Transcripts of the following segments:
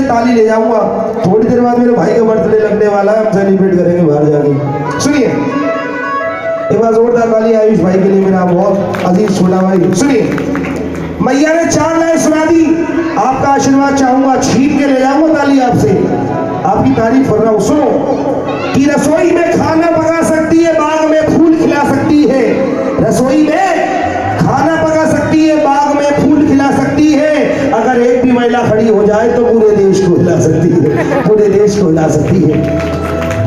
ताली ले जाऊंगा। थोड़ी देर बाद मेरे भाई का बर्थडे लगने वाला है, हम सेलिब्रेट करेंगे बाहर जाके। सुनिए एक बार जोरदार ताली आयुष भाई के लिए, मेरा बहुत अजीज छोटा भाई। सुनिए मैया ने 4 लाइन सुना दी, आपका आशीर्वाद चाहूंगा, छीन के ले जाऊंगा ताली आपसे, आपकी तारीफ कर रहा हूं। सुनो कि रसोई में खाना पका सकती है, बाग में फूल खिला सकती है। रसोई में खाना पका सकती है, बाग में फूल खिला सकती है। अगर एक भी महिला खड़ी हो जाए तो पूरे देश को हिला सकती है, पूरे देश को हिला सकती है।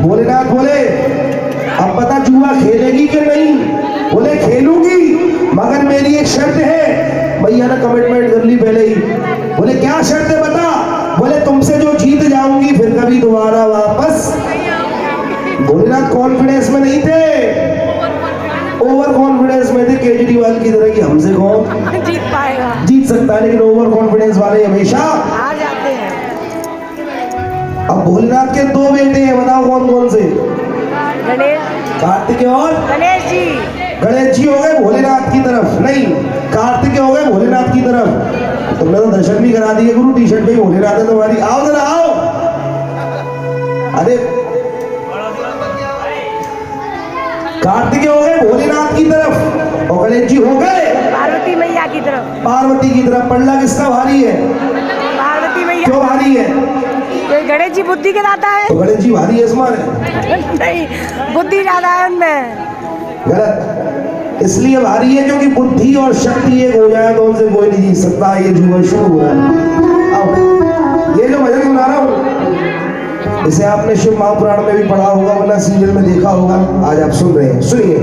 भोलेनाथ बोले अब पता जुआ खेलेगी कि नहीं? बोले खेलूंगी, मगर मेरी एक शर्त है। भैया ने कमिटमेंट कर ली पहले ही। बोले क्या शर्त है बता? बोले तुमसे जो जीत जाऊंगी फिर कभी दोबारा वापस। भोलेनाथ कॉन्फिडेंस में नहीं थे, ओवर कॉन्फिडेंस में थे, केजरीवाल की तरह की। हमसे कौन जीत पाएगा? जीत सकता है, लेकिन ओवर कॉन्फिडेंस वाले हमेशा आ जाते हैं। अब भोलेनाथ के 2 बेटे हैं, बताओ कौन कौन से? गणेश, कार्तिक और गणेश जी। गणेश जी हो गए भोलेनाथ की तरफ, नहीं कार्तिक हो गए भोलेनाथ की तरफ। तुमने तो दर्शन भी करा दिए गुरु, टी शर्ट पे ही भोलेनाथ है तुम्हारी। आओ जरा आओ। अरे कार्तिक हो गए भोलेनाथ की तरफ और गणेश जी हो गए पार्वती मैया की तरफ। पार्वती की तरफ। पल्ला किसका भारी है? पार्वती मैया। क्यों भारी है? तो गणेश जी बुद्धि के दाता है। तो गणेश जी भारी है इसमें? नहीं, बुद्धि ज्यादा है उनमें। गलत, इसलिए भारी है क्योंकि बुद्धि और शक्ति एक हो जाए तो उनसे कोई नहीं जीत सकता। ये जुआ शुरू हुआ है। अब ये जो भजन सुना रहा हूँ, इसे आपने शिव महापुराण में भी पढ़ा होगा, वरना सीरियल में देखा होगा। आज आप सुन रहे हैं, सुनिए।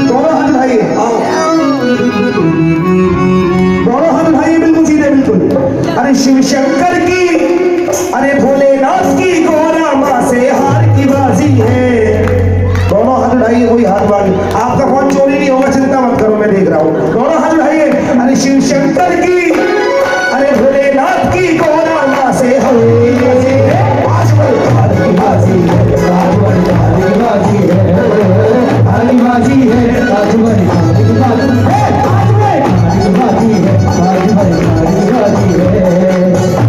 दोनों हाथ उठाइए, आओ दोनों हाथ उठाइए, बिल्कुल सीधे, बिल्कुल। अरे शिव शंकर की, अरे भोलेनाथ की, गोरा माँ से हार की बाजी है। दोनों हाथ उठाइए, कोई हाथ मांगे, आपका फोन चोरी नहीं होगा, चिंता मत करो, मैं देख रहा हूँ। दोनों हाथ उठाइए। अरे शिव शंकर की, अरे भोलेनाथ की, गोरा माँ से हार की बाजी है। बाजी है, बाजी है, बाजी है,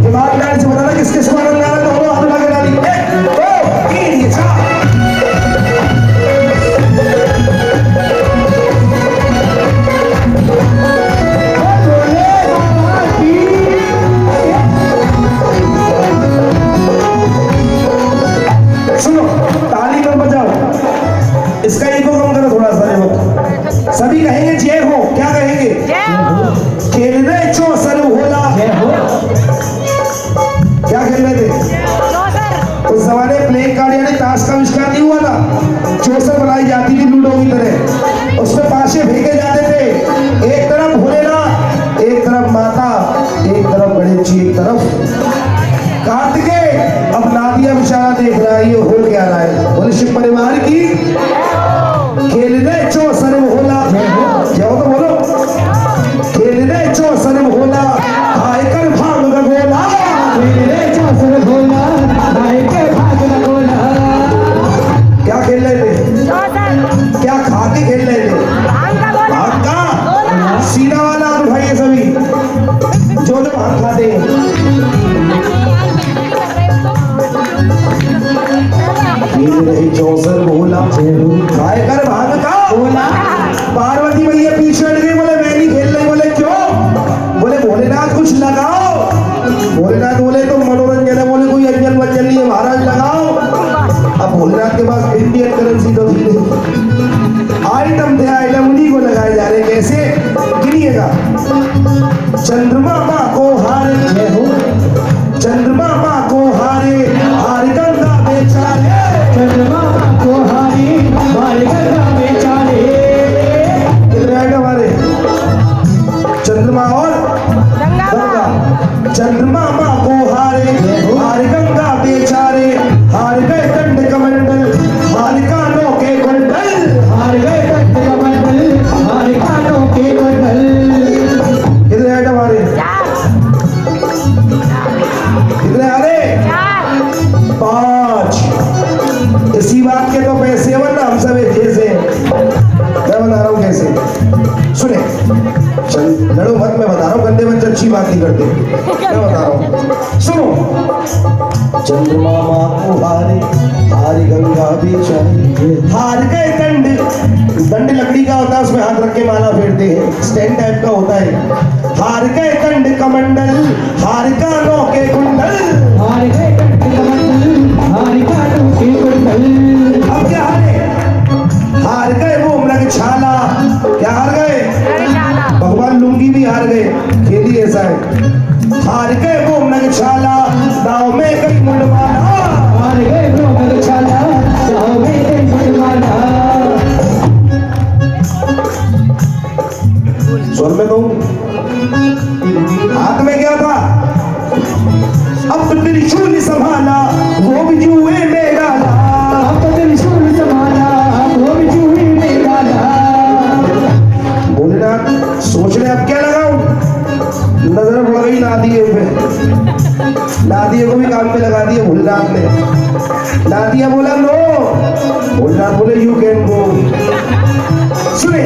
ईमानदारी से बताना किसके समान अंदाज है? दोनों हाथ उठा के डाली। 1 2 3 4। सुनो ताली में बजाओ, इसका ईगो कम करो थोड़ा सा। देखो सभी कहेंगे जय हो, क्या कहेंगे? जय हो। खेल रहे चो सर होला, क्या खेल रहे थे? उस जमाने प्लेइंग कार्ड यानी ताश का आविष्कार नहीं हुआ था। चौसर बनाई जाती थी लूडो की तरह, उसमें पाशे फेंके जाते थे। एक तरफ भोलेनाथ, एक तरफ माता, एक तरफ गणेश जी, एक तरफ कार्तिकेय। अब नादिया बेचारा देख रहा है ये हो क्या रहा है। बोले शिव परिवार की खेलने चो सर होला, क्या हो तो बोलो। खेलने चो सर होला, आयकर भाग गोला, खेलने चो सर होला, आयकर भाग गोला। क्या खेल रहे थे? क्या खा के खेल रहे थे? भाग का सीधा वाला हाथ उठाइए सभी, जो जो भाग खाते हैं। चौसर बोला, आयकर भाग का बोला। पार्वती मैया पीछे हट गई, बोले मैं नहीं खेल रही। बोले क्यों? बोले भोलेनाथ कुछ लगाओ। भोलेनाथ बोले तो मनोरंजन है, बोले कोई अंजन वंजन नहीं है महाराज, लगाओ। अब भोलेनाथ के पास इंडियन करेंसी तो थी नहीं, आइटम थे, आइटम उन्हीं को लगाए जा रहे। कैसे? गिनिएगा। चंद्रमा माँ को हारे हो, चंद्रमा माँ को हारे, हार गंगा बेचारे, चंद्रमा माँ को हारे, हार गंगा बेचारे। कितने आइटम हमारे? चंद्रमा और गंगा। चंद्रमा माँ को हारे, हार गंगा बेचारे, हार गए दंड कमंडल, हार कानों के कुंडल, हार गए दंड कमंडल, हार कानों के कुंडल। कितने आइटम हमारे? कितने आ रहे? 5। इसी बात के तो पैसे, वरना हम सब एक जैसे। मैं बता रहा हूँ कैसे, सुने। चल लड़ो मत, मैं बता रहा हूँ, गंदे बच्चे अच्छी बात नहीं करते, मैं बता रहा हूँ, सुनो। चंद्रमा को हारे, हारी गंगा बेचारी, हार गए दंड। दंड लकड़ी का होता है, उसमें हाथ रख के माला फेरते हैं, स्टैंड टाइप का होता है। हार गए दंड कमंडल, हार का नौके कुंडल, हार गए दंड कमंडल, हार का नौके कुंडल। अब क्या हारे? हार गए वो मृग छाला। क्या हार गए? भगवान लुंगी भी हार गए, खेली ऐसा है। हार गए वो मृग छाला, दाव में गई मुंडमाला। हार गए वो मृग छाला, दाव में गई मुंडमाला। स्वर में दो। हाथ में क्या था? अब तो त्रिशूल संभाला, वो भी जुए में डाला। अब तो त्रिशूल संभाला, वो भी जुए में डाला। बोले ना, सोच रहे अब क्या लगाऊं? नजर पड़ गई नादिए पे, नादिए को भी काम पे लगा दिया भोलेनाथ ने। नादिया बोला नो, भोलेनाथ बोले यू कैन गो। सुने,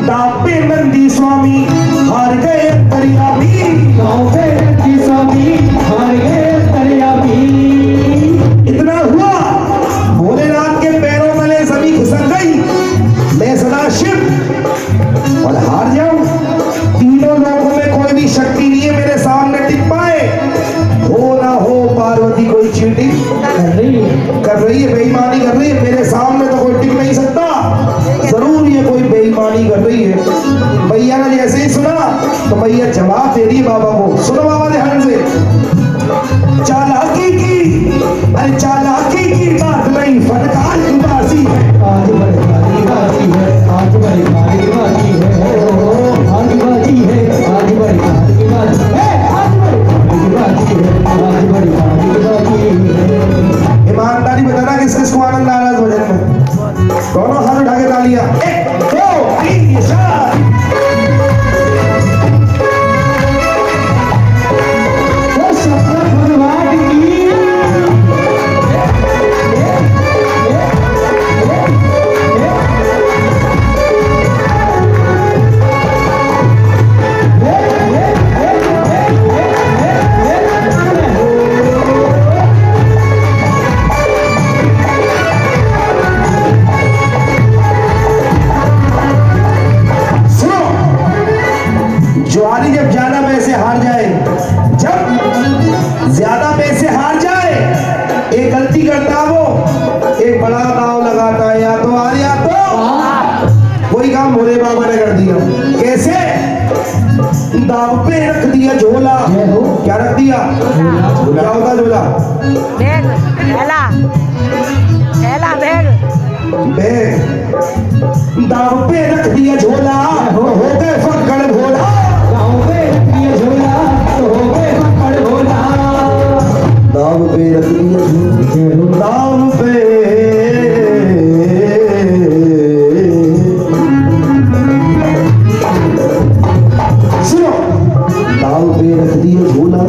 दापे नंदी स्वामी, हार गए दरिया भी। गाँव पे नंदी स्वामी, हार गए दरिया भी। इतना हुआ, भोलेनाथ के पैरों तले सभी खिसक गई। मैं सदा शिव और हार जाऊं, तीनों लोगों में कोई भी शक्ति नहीं है मेरे सामने टिक पाए। हो ना हो पार्वती कोई चीटिंग कर रही है, बेईमानी कर रही है, मेरे सामने तो कोई टिक नहीं सकता। जरूर ये कोई बेईमानी कर रही है। भैया ने जैसे ही सुना तो भैया जवाब दे रही है बाबा को। सुनो बाबा ध्यान से, चालाकी की, अरे चालाकी की बात नहीं, फटकार की बाजी है। आज बड़ी बाजी है, आज बड़ी बाजी है, आज बाजी है, आज बड़ी बाजी है, आज बड़ी बाजी है, आज बड़ी बाजी है। ईमानदारी बताना किस किस को आनंद आ रहा है इस भजन में? दोनों हाथ उठा के तालियां, 1 2 3 4। वो शंकर भगवान की ज्वारी जब ज्यादा पैसे हार जाए, जब ज्यादा पैसे हार जाए, एक गलती करता वो, एक बड़ा दाव लगाता है, या तो हार या तो कोई काम भोले बाबा ने कर दिया। कैसे? दाव पे रख दिया झोला। क्या रख दिया? क्या होता झोला? बैग, थैला, थैला बैग। बैग। दाव पे रख दिया झोला, हो गए फक्कड़ भोला। गाँव पे ये झोला तो हो गए फक्कड़ भोला। दाव पे रख दिया झोला, दाव पे सुनो, दाव पे रख दिया झोला,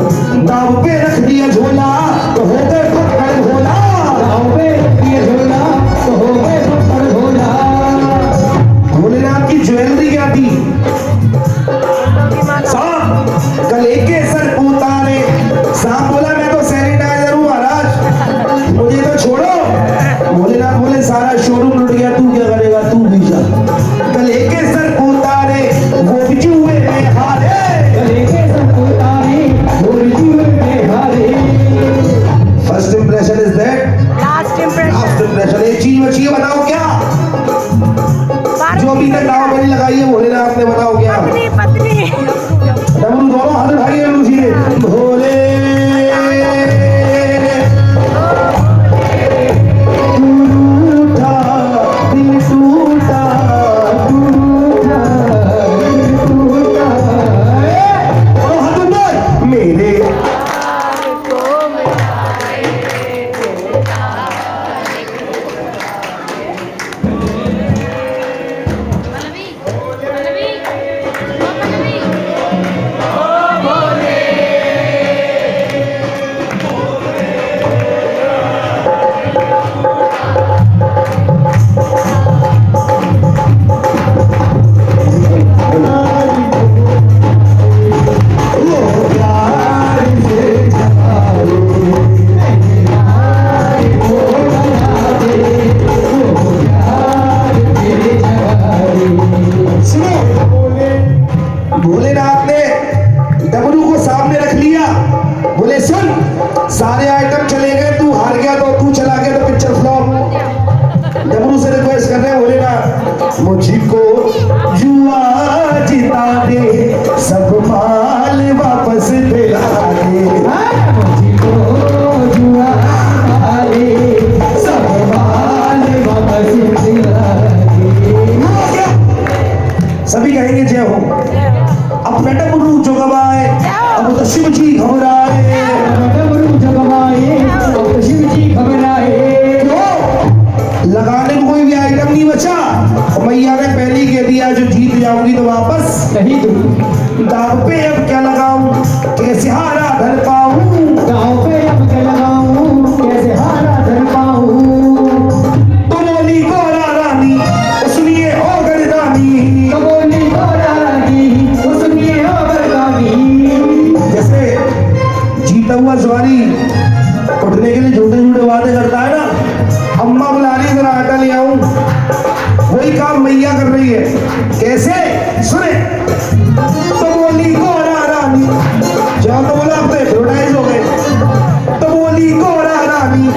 दाव पे रख दिया झोला तो हो गए फक्कड़ भोला। गाँव पे ये झोला तो हो गए फक्कड़ भोला। भोलेनाथ की ज्वेलरी क्या थी? सारे आइटम चले गए, तू हार गया तो तू चला गया तो पिक्चर फ्लॉप। डमरू से रिक्वेस्ट कर रहे हैं, बोले ना मुझको जुआ जिता दे, सब माल वापस दिला दे। मुझको जुआ वाले सब माल वापस दिला दे। सभी कहेंगे जय हो। अब डमरू जो गवाए, अब तो शिव जी घबराए। डमरू जो गवाए, अब तो शिव जी घबराए। लगाने को कोई भी आइटम नहीं बचा। मैया ने पहले ही कह दिया जो जीत जाऊंगी तो वापस नहीं दूंगी। दाव पे अब क्या लगाऊं, कैसे हारा धर पाऊं। गाँव पे अब क्या लगाऊं, कैसे हारा धर पाऊं। तो बोली गोरा रानी उसलिए हो गर्दानी। तो बोली गोरा रानी उसलिए हो गर्दानी। जैसे जीता हुआ सवारी उठने के लिए झूठे झूठे वादे करता है ना, अम्मा बुला रही जरा आटा ले आऊं, वही काम मैया कर रही है। कैसे सुने, तो बोली गोरा रानी, जहाँ तो बोला अब तो एडवर्टाइज हो गए। तो बोली गोरा रानी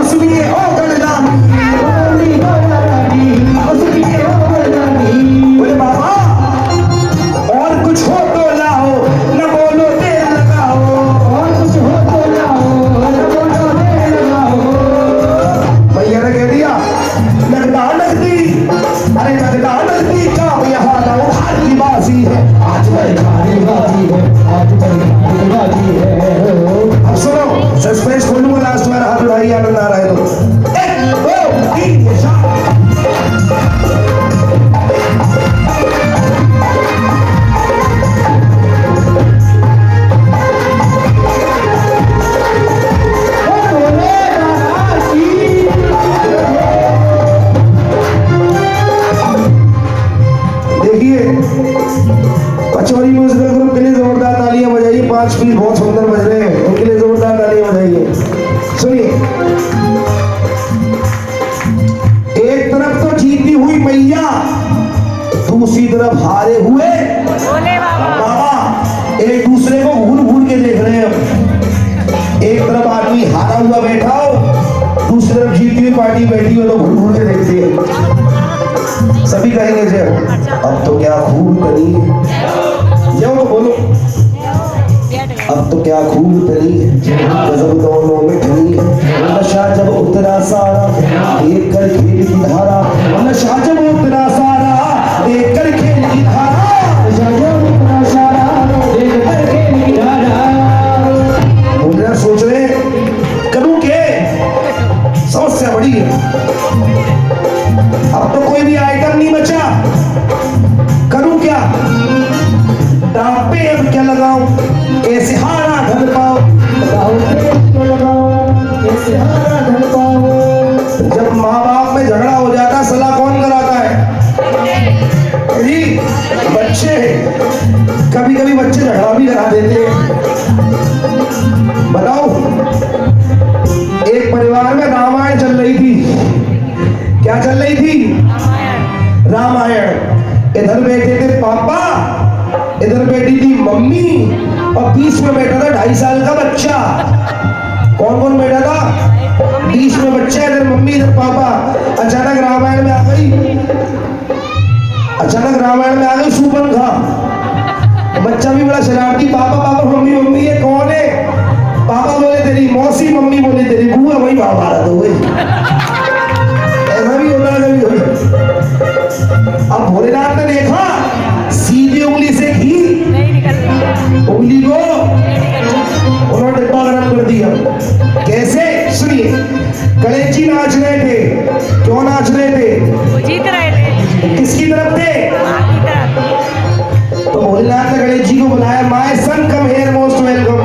उसलिए ओ गर्दानी। बोली गोरा रानी उसलिए हो गर्दानी। बोले बाबा और कुछ हो तो लाओ, न बोलो तेल लगाओ। और कुछ हो तो लाओ, न बोलो तेल लगाओ। भैया ने कह दिया लगदा नगदी, अरे लगदा नगदी काम यहाँ ना उधार की बाजी है। आज बड़ी भारी बाजी है, आज बड़ी भारी बाजी है। अब सुनो, सस्पेंस खोलूंगा, लास्ट बार हाथ उठाइए, आनंद आ रहा है तो 1 2 3 देखिए पचौरी म्यूजिकल ग्रुप के लिए जोरदार तालियां बजाइए। 5 पीस बहुत सुंदर बज रहे हैं, उनके लिए जोरदार तालियां बजाइए। सुनिए, एक तरफ तो जीती हुई मैया, दूसरी तरफ हारे हुए बोले बाबा। बाबा। एक दूसरे को घूर घूर के देख रहे हैं। एक तरफ आदमी हारा हुआ बैठा हो, दूसरी तरफ जीती हुई पार्टी बैठी हो, तो घूर घूर के देखती है। सभी कहेंगे जय हो। अब तो क्या खूब तरी है, जय हो बोलो। अब तो क्या खूब तरी है, गजब दोनों में ठनी है। नशा जब उतरा सारा, देख कर खेल की धारा। नशा जब उतरा सारा, देख कर खेल की धारा। नशा जब उतरा सारा, देख कर खेल की धारा। मुझे सोच रहे करूं के, समस्या बड़ी है। अब तो कोई भी आइटम नहीं बचा, करूं क्या, दांव पे अब क्या लगाऊं, कैसे हारा धर पाऊं। दांव पे क्या लगाऊं, कैसे हारा धर पाऊं। जब माँ बाप में झगड़ा हो जाता, सलाह कौन कराता है जी, बच्चे। कभी कभी बच्चे झगड़ा भी करा देते हैं। बताओ, एक परिवार में रामायण चल रही थी। क्या चल रही थी, रामायण। इधर बैठे थे पापा, इधर बैठी थी मम्मी, और बीच में बैठा था 2.5 साल का बच्चा। कौन कौन बैठा था, बीच में बच्चा, इधर मम्मी इधर पापा। अचानक रामायण में आ गई शूर्पणखा। बच्चा भी बड़ा शरारती, पापा पापा मम्मी मम्मी, ये कौन है। पापा बोले तेरी मौसी, मम्मी बोले तेरी बुआ। वही महाभारत हो गई। ऐसा भी होता है कभी कभी। अब भोलेनाथ ने देखा, सीधी उंगली से घी नहीं निकल रहा। उंगली को उन्होंने डिब्बा गरम कर दिया। कैसे, सुनिए, गणेश जी नाच रहे थे। क्यों नाच रहे थे, वो जीत रहे थे, किसकी तरफ थे, माँ की तरफ। तो भोलेनाथ ने गणेश जी को बुलाया, my son come here, most welcome.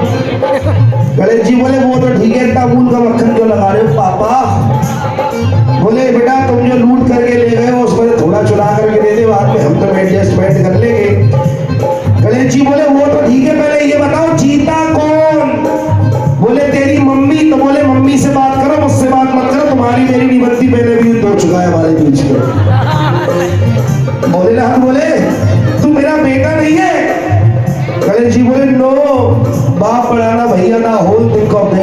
Ganesh ji बोले वो तो ठीक है, इतना मूल का मक्खन क्यों लगा रहे हो पापा। बोले बेटा तुम जो लूट करके ले गए हो उसमें थोड़ा चुरा करके दे दे, बाद में हम तो एडजस्टमेंट कर लेंगे। गणेश जी बोले वो तो ठीक है, पहले ये बताओ जीता कौन। बोले तेरी मम्मी। तो बोले मम्मी से बात करो, मुझसे बात मत करो, तुम्हारी मेरी नहीं बनती, पहले भी युद्ध हो चुका है हमारे बीच में। भोलेनाथ बोले तू मेरा बेटा नहीं है। गणेश जी बोले नो, बाप बढ़ाना भैया ना, होल थिंक ऑफ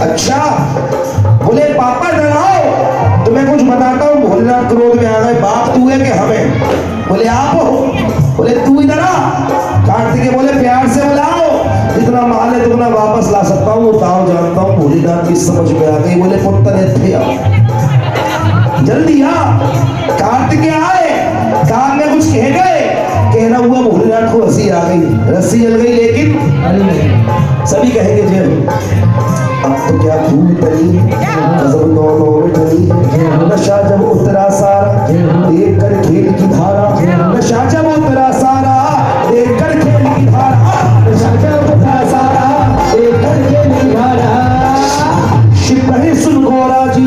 अच्छा, बोले पापा डराओ, तुम्हें कुछ बताता हूँ। भोलेनाथ क्रोध में आ गए, बाप तू है कि हमें? बोले आप हो। बोले तू इधर आ। कार्तिकेय बोले प्यार से बुलाओ, जितना माल है तुमने वापस ला सकता हूँ, वो ताव जानता हूँ। भोलेनाथ की समझ में आ गई, बोले पुत्र थे आओ, जल्दी आ। कार्तिकेय आए, कान में कुछ कह गए, कहना हुआ भोलेनाथ को हंसी आ गई, रस्सी जल गई, लेकिन सभी कहेंगे जय। अब तो क्या धूल तली, गजब दोनों में टली, नशा जब उतरा सारा, देख कर खेल की धारा, नशा जब उतरा सारा, देख कर खेल की धारा, नशा जब उतरा सारा, देख कर खेल की धारा। शिव कहे सुन गौरा जी,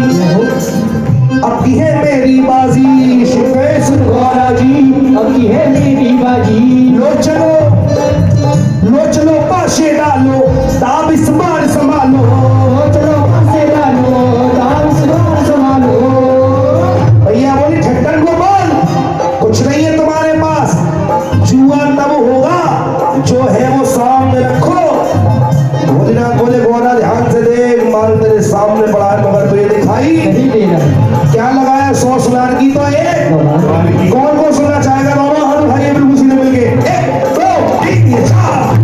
अब की है मेरी बाजी। शिव कहे सुन गौरा जी, अब की है मेरी बाजी। लो चलो पाशे डालो, ताब इस बार संभालो। चलो पासे डालो, दाम इस बार संभालो। भैया बोली ठट्टन को बोल, कुछ नहीं है तुम्हारे पास, जुआ तब होगा जो है वो सामने रखो। भोलेनाथ बोले गौरा ध्यान से देख, माल तेरे सामने पड़ा है, मगर तुझे दिखाई नहीं दे रहा। क्या लगाया? 100 सुनार की तो एक। कौन कौन सुनना चाहेगा? दोनों हाथ उठाइए बिल्कुल सीधे मिलके। 1 2 3 4।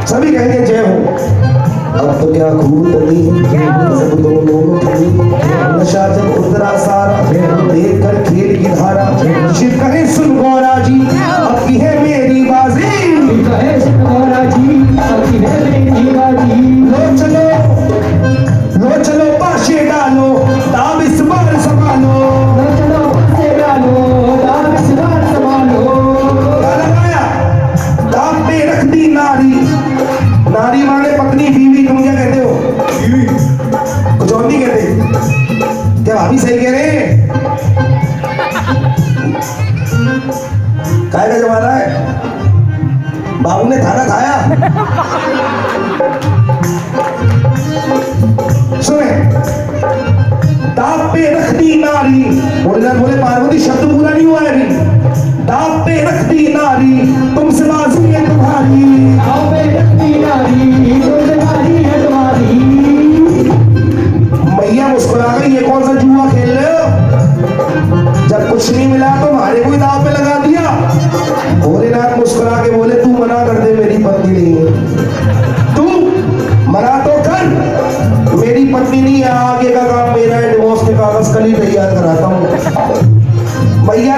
सभी कहेंगे जय हो। अब तो क्या खूब तली, सब दोनों टली, नशा जब उतरा सारा, देख कर खेल की धारा। शिव कहे सुन गौरा जी, अब की है मेरी बाजी। कहे सुन गौरा जी, अब की है मेरी बाजी। लो चलो पाशे डालो, ताब इस बार संभालो। चलो पासे डालो, दाम इस बार संभालो। क्या लगाया? दाब पे रख दी नारी। नारी माने पत्नी, बीवी। तुम क्या कहते हो? बीवी। कुछ और नहीं कहते क्या? भाभी सही कह रहे हैं। काय का जमाना है, बाबू ने थाना खाया। सुने, दाब पे रख दी नारी। भोलेनाथ बोले पार्वती शब्द पूरा नहीं हुआ है अभी। दाब पे रख दी नारी, तुमसे बाजी है तुम्हारी। आओ पे रखती नारी, तुमसे बाजी है तुम्हारी। मैया मुस्कुरा गई, ये कौन सा जुआ खेल रहे हो? जब कुछ नहीं मिला तो हमारे को ही दाव पे लगा दिया। भोलेनाथ मुस्कुरा के बोले तू मना कर दे, मेरी पत्नी नहीं है। तू मना तो कर, मेरी पत्नी नहीं है, आगे का काम मेरा है। डिवोर्स के कागज कल ही तैयार कराता हूँ। भैया